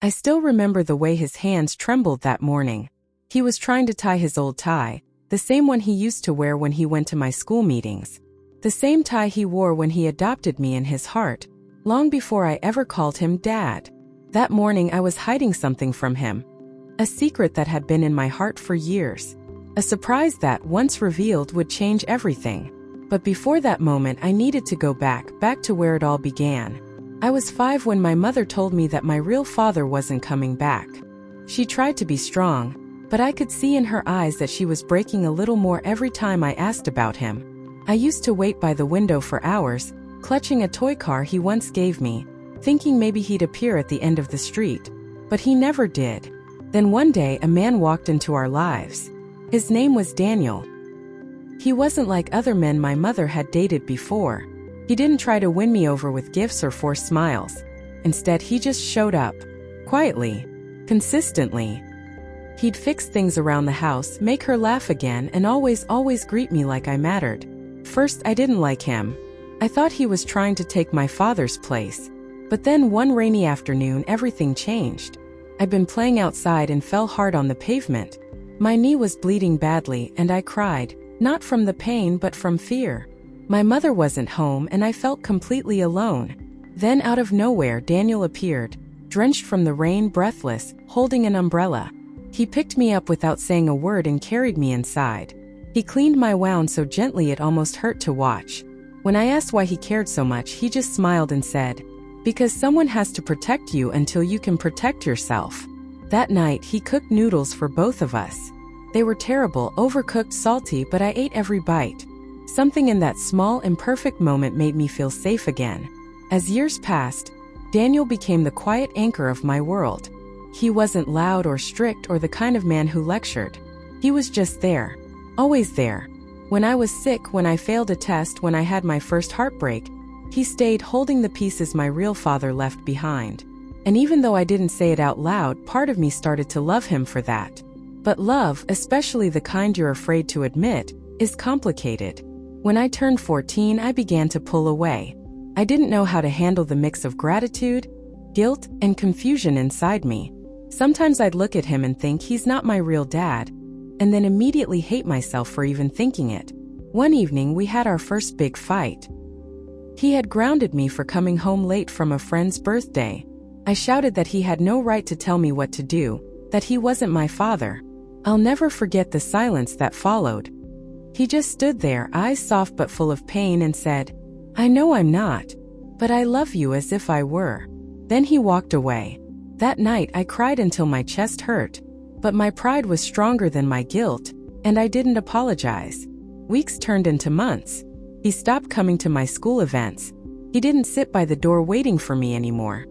I still remember the way his hands trembled that morning. He was trying to tie his old tie, the same one he used to wear when he went to my school meetings. The same tie he wore when he adopted me in his heart, long before I ever called him Dad. That morning I was hiding something from him. A secret that had been in my heart for years. A surprise that, once revealed, would change everything. But before that moment I needed to go back to where it all began. I was 5 when my mother told me that my real father wasn't coming back. She tried to be strong, but I could see in her eyes that she was breaking a little more every time I asked about him. I used to wait by the window for hours, clutching a toy car he once gave me, thinking maybe he'd appear at the end of the street. But he never did. Then one day a man walked into our lives. His name was Daniel. He wasn't like other men my mother had dated before. He didn't try to win me over with gifts or force smiles. Instead, he just showed up. Quietly. Consistently. He'd fix things around the house, make her laugh again, and always greet me like I mattered. First, I didn't like him. I thought he was trying to take my father's place. But then one rainy afternoon, everything changed. I'd been playing outside and fell hard on the pavement. My knee was bleeding badly and I cried, not from the pain but from fear. My mother wasn't home and I felt completely alone. Then out of nowhere Daniel appeared, drenched from the rain, breathless, holding an umbrella. He picked me up without saying a word and carried me inside. He cleaned my wound so gently it almost hurt to watch. When I asked why he cared so much, he just smiled and said, "Because someone has to protect you until you can protect yourself." That night, he cooked noodles for both of us. They were terrible, overcooked, salty, but I ate every bite. Something in that small, imperfect moment made me feel safe again. As years passed, Daniel became the quiet anchor of my world. He wasn't loud or strict or the kind of man who lectured. He was just there. Always there. When I was sick, when I failed a test, when I had my first heartbreak, he stayed, holding the pieces my real father left behind. And even though I didn't say it out loud, part of me started to love him for that. But love, especially the kind you're afraid to admit, is complicated. When I turned 14, I began to pull away. I didn't know how to handle the mix of gratitude, guilt, and confusion inside me. Sometimes I'd look at him and think he's not my real dad, and then immediately hate myself for even thinking it. One evening, we had our first big fight. He had grounded me for coming home late from a friend's birthday. I shouted that he had no right to tell me what to do, that he wasn't my father. I'll never forget the silence that followed. He just stood there, eyes soft but full of pain, and said, "I know I'm not, but I love you," as if I were. Then he walked away. That night I cried until my chest hurt. But my pride was stronger than my guilt, and I didn't apologize. Weeks turned into months. He stopped coming to my school events. He didn't sit by the door waiting for me anymore.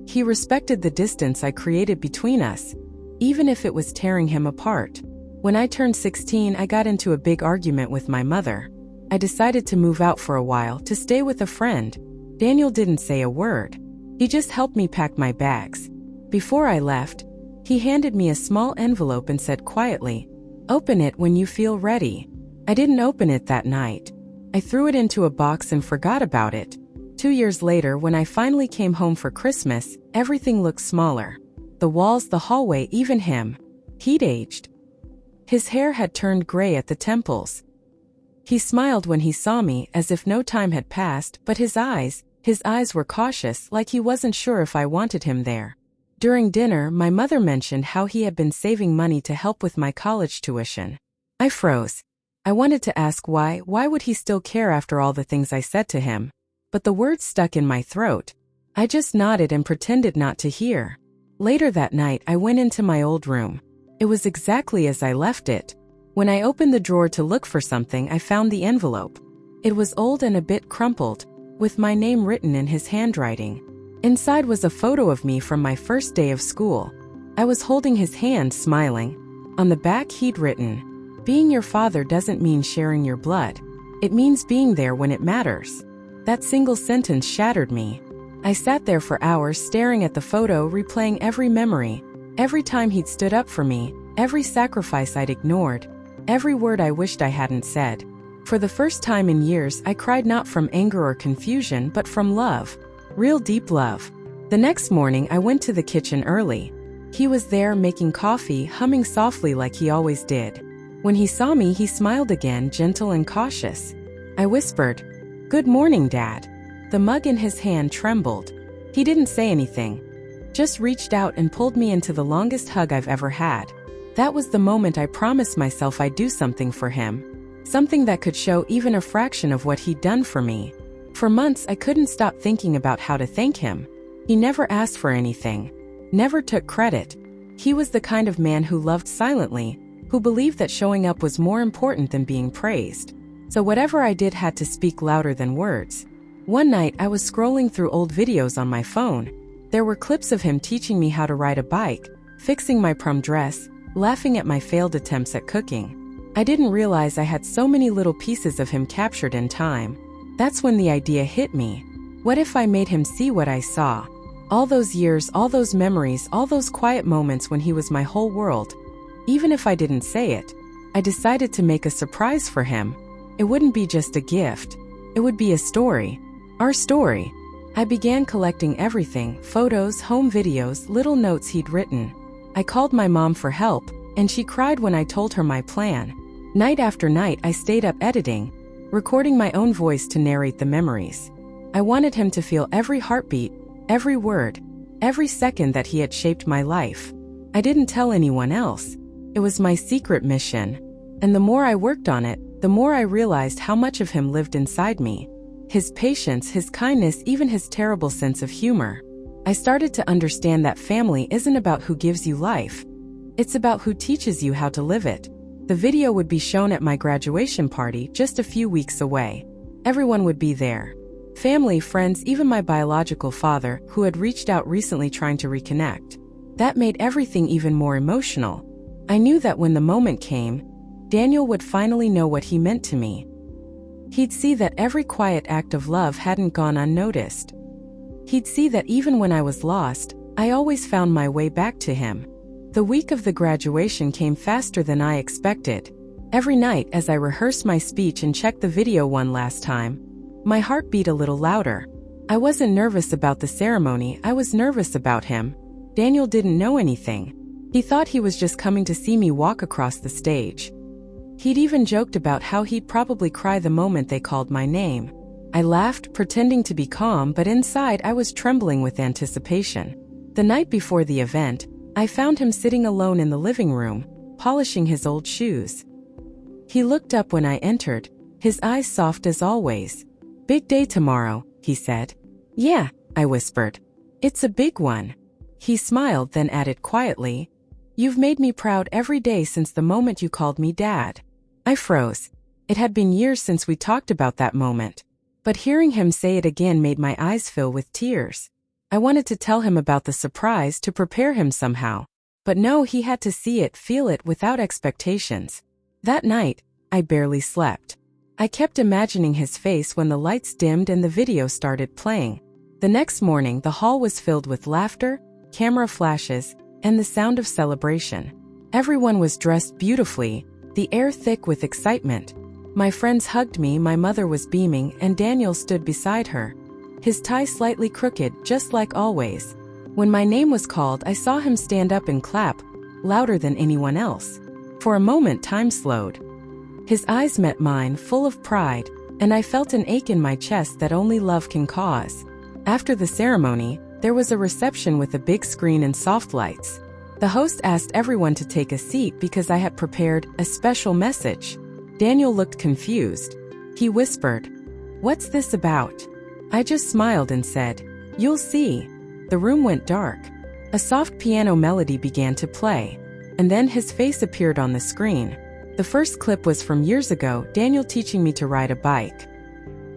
He respected the distance I created between us, even if it was tearing him apart. When I turned 16, I got into a big argument with my mother. I decided to move out for a while, to stay with a friend. Daniel didn't say a word. He just helped me pack my bags. Before I left, he handed me a small envelope and said quietly, "Open it when you feel ready." I didn't open it that night. I threw it into a box and forgot about it. 2 years later, when I finally came home for Christmas, everything looked smaller. The walls, the hallway, even him. He'd aged. His hair had turned gray at the temples. He smiled when he saw me, as if no time had passed, but his eyes were cautious, like he wasn't sure if I wanted him there. During dinner, my mother mentioned how he had been saving money to help with my college tuition. I froze. I wanted to ask why would he still care after all the things I said to him? But the words stuck in my throat. I just nodded and pretended not to hear. Later that night, I went into my old room. It was exactly as I left it. When I opened the drawer to look for something, I found the envelope. It was old and a bit crumpled, with my name written in his handwriting. Inside was a photo of me from my first day of school. I was holding his hand, smiling. On the back he'd written, "Being your father doesn't mean sharing your blood. It means being there when it matters." That single sentence shattered me. I sat there for hours staring at the photo, replaying every memory, every time he'd stood up for me, every sacrifice I'd ignored, every word I wished I hadn't said. For the first time in years, I cried not from anger or confusion, but from love. Real deep love. The next morning, I went to the kitchen early. He was there making coffee, humming softly like he always did. When he saw me, he smiled again, gentle and cautious. I whispered, "Good morning, Dad." The mug in his hand trembled. He didn't say anything, just reached out and pulled me into the longest hug I've ever had. That was the moment I promised myself I'd do something for him. Something that could show even a fraction of what he'd done for me. For months, I couldn't stop thinking about how to thank him. He never asked for anything, never took credit. He was the kind of man who loved silently, who believed that showing up was more important than being praised. So whatever I did had to speak louder than words. One night, I was scrolling through old videos on my phone. There were clips of him teaching me how to ride a bike, fixing my prom dress, laughing at my failed attempts at cooking. I didn't realize I had so many little pieces of him captured in time. That's when the idea hit me. What if I made him see what I saw? All those years, all those memories, all those quiet moments when he was my whole world. Even if I didn't say it, I decided to make a surprise for him. It wouldn't be just a gift. It would be a story. Our story. I began collecting everything, photos, home videos, little notes he'd written. I called my mom for help, and she cried when I told her my plan. Night after night, I stayed up editing, recording my own voice to narrate the memories. I wanted him to feel every heartbeat, every word, every second that he had shaped my life. I didn't tell anyone else. It was my secret mission. And the more I worked on it, the more I realized how much of him lived inside me. His patience, his kindness, even his terrible sense of humor. I started to understand that family isn't about who gives you life. It's about who teaches you how to live it. The video would be shown at my graduation party just a few weeks away. Everyone would be there. Family, friends, even my biological father, who had reached out recently trying to reconnect. That made everything even more emotional. I knew that when the moment came, Daniel would finally know what he meant to me. He'd see that every quiet act of love hadn't gone unnoticed. He'd see that even when I was lost, I always found my way back to him. The week of the graduation came faster than I expected. Every night, as I rehearsed my speech and checked the video one last time, my heart beat a little louder. I wasn't nervous about the ceremony, I was nervous about him. Daniel didn't know anything. He thought he was just coming to see me walk across the stage. He'd even joked about how he'd probably cry the moment they called my name. I laughed, pretending to be calm, but inside I was trembling with anticipation. The night before the event, I found him sitting alone in the living room, polishing his old shoes. He looked up when I entered, his eyes soft as always. "Big day tomorrow," he said. "Yeah," I whispered. "It's a big one." He smiled, then added quietly, "You've made me proud every day since the moment you called me Dad." I froze. It had been years since we talked about that moment. But hearing him say it again made my eyes fill with tears. I wanted to tell him about the surprise, to prepare him somehow. But no, he had to see it, feel it, without expectations. That night, I barely slept. I kept imagining his face when the lights dimmed and the video started playing. The next morning, the hall was filled with laughter, camera flashes, and the sound of celebration. Everyone was dressed beautifully, the air thick with excitement. My friends hugged me, my mother was beaming, and Daniel stood beside her. His tie slightly crooked, just like always. When my name was called, I saw him stand up and clap, louder than anyone else. For a moment, time slowed. His eyes met mine, full of pride, and I felt an ache in my chest that only love can cause. After the ceremony, there was a reception with a big screen and soft lights. The host asked everyone to take a seat because I had prepared a special message. Daniel looked confused. He whispered, "What's this about?" I just smiled and said, "You'll see." The room went dark. A soft piano melody began to play, and then his face appeared on the screen. The first clip was from years ago, Daniel teaching me to ride a bike.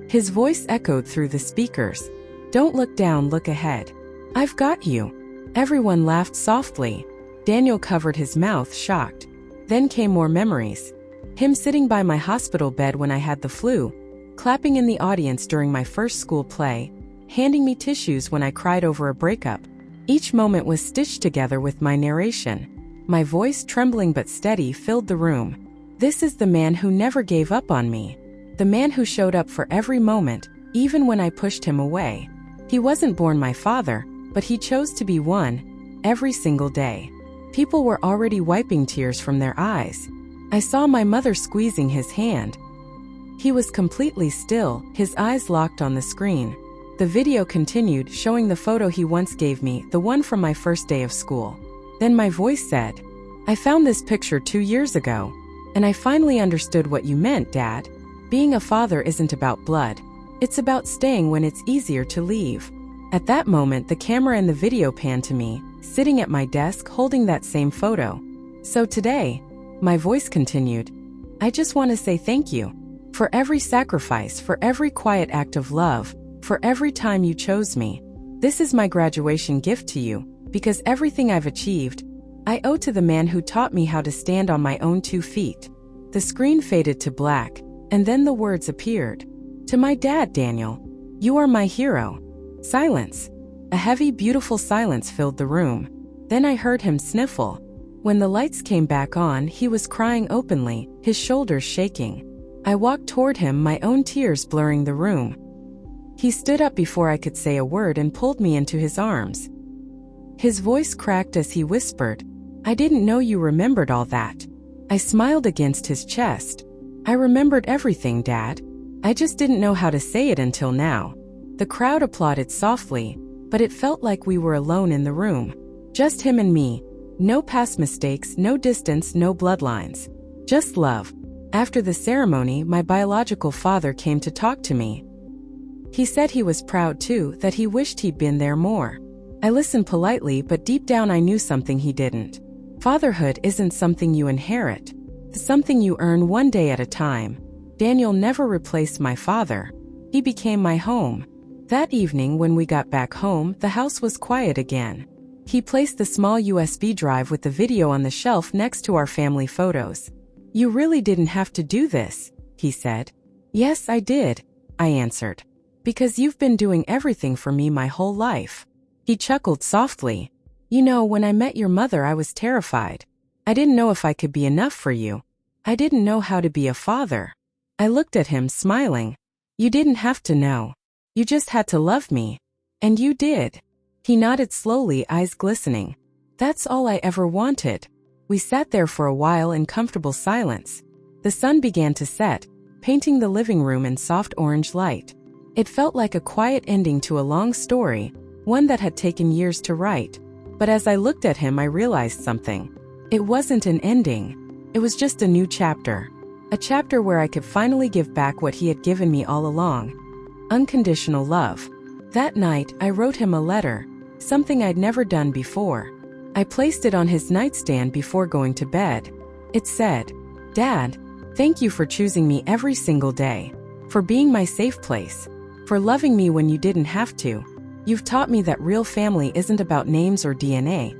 His voice echoed through the speakers. "Don't look down, look ahead. I've got you." Everyone laughed softly. Daniel covered his mouth, shocked. Then came more memories. Him sitting by my hospital bed when I had the flu, clapping in the audience during my first school play, handing me tissues when I cried over a breakup. Each moment was stitched together with my narration. My voice, trembling but steady, filled the room. This is the man who never gave up on me. The man who showed up for every moment, even when I pushed him away. He wasn't born my father, but he chose to be one, every single day. People were already wiping tears from their eyes. I saw my mother squeezing his hand. He was completely still, his eyes locked on the screen. The video continued, showing the photo he once gave me, the one from my first day of school. Then my voice said, "I found this picture 2 years ago, and I finally understood what you meant, Dad. Being a father isn't about blood. It's about staying when it's easier to leave." At that moment, the camera in the video panned to me, sitting at my desk holding that same photo. "So today," my voice continued, "I just want to say thank you. For every sacrifice, for every quiet act of love, for every time you chose me. This is my graduation gift to you, because everything I've achieved, I owe to the man who taught me how to stand on my own 2 feet." The screen faded to black, and then the words appeared. "To my dad, Daniel. You are my hero." Silence. A heavy, beautiful silence filled the room. Then I heard him sniffle. When the lights came back on, he was crying openly, his shoulders shaking. I walked toward him, my own tears blurring the room. He stood up before I could say a word and pulled me into his arms. His voice cracked as he whispered, "I didn't know you remembered all that." I smiled against his chest. "I remembered everything, Dad. I just didn't know how to say it until now." The crowd applauded softly, but it felt like we were alone in the room. Just him and me. No past mistakes, no distance, no bloodlines. Just love. After the ceremony, my biological father came to talk to me. He said he was proud too, that he wished he'd been there more. I listened politely, but deep down I knew something he didn't. Fatherhood isn't something you inherit. It's something you earn one day at a time. Daniel never replaced my father. He became my home. That evening when we got back home, the house was quiet again. He placed the small USB drive with the video on the shelf next to our family photos. "You really didn't have to do this," he said. "Yes, I did," I answered. "Because you've been doing everything for me my whole life." He chuckled softly. "You know, when I met your mother, I was terrified. I didn't know if I could be enough for you. I didn't know how to be a father." I looked at him, smiling. "You didn't have to know. You just had to love me. And you did." He nodded slowly, eyes glistening. "That's all I ever wanted." We sat there for a while in comfortable silence. The sun began to set, painting the living room in soft orange light. It felt like a quiet ending to a long story, one that had taken years to write. But as I looked at him, I realized something. It wasn't an ending. It was just a new chapter. A chapter where I could finally give back what he had given me all along. Unconditional love. That night, I wrote him a letter, something I'd never done before. I placed it on his nightstand before going to bed. It said, "Dad, thank you for choosing me every single day, for being my safe place, for loving me when you didn't have to. You've taught me that real family isn't about names or DNA.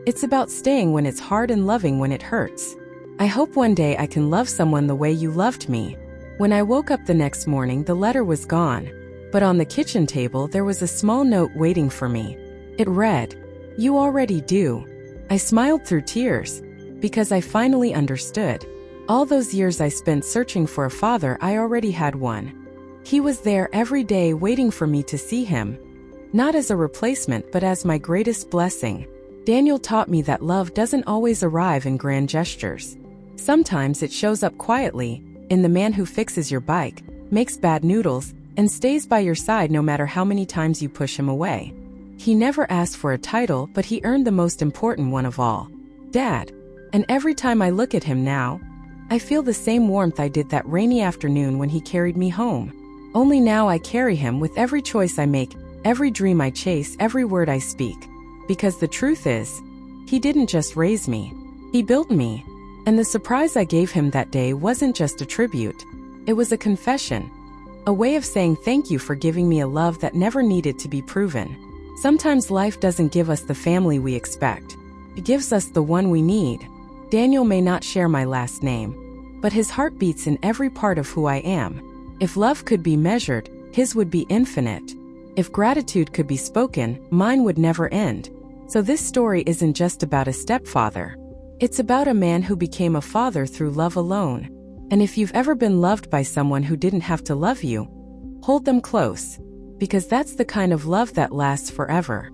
It's about staying when it's hard and loving when it hurts. I hope one day I can love someone the way you loved me." When I woke up the next morning, the letter was gone. But on the kitchen table, there was a small note waiting for me. It read, "You already do." I smiled through tears, because I finally understood. All those years I spent searching for a father, I already had one. He was there every day waiting for me to see him. Not as a replacement, but as my greatest blessing. Daniel taught me that love doesn't always arrive in grand gestures. Sometimes it shows up quietly, in the man who fixes your bike, makes bad noodles, and stays by your side no matter how many times you push him away. He never asked for a title, but he earned the most important one of all, Dad. And every time I look at him now, I feel the same warmth I did that rainy afternoon when he carried me home. Only now I carry him with every choice I make, every dream I chase, every word I speak. Because the truth is, he didn't just raise me, he built me. And the surprise I gave him that day wasn't just a tribute. It was a confession. A way of saying thank you for giving me a love that never needed to be proven. Sometimes life doesn't give us the family we expect. It gives us the one we need. Daniel may not share my last name, but his heart beats in every part of who I am. If love could be measured, his would be infinite. If gratitude could be spoken, mine would never end. So this story isn't just about a stepfather. It's about a man who became a father through love alone. And if you've ever been loved by someone who didn't have to love you, hold them close. Because that's the kind of love that lasts forever.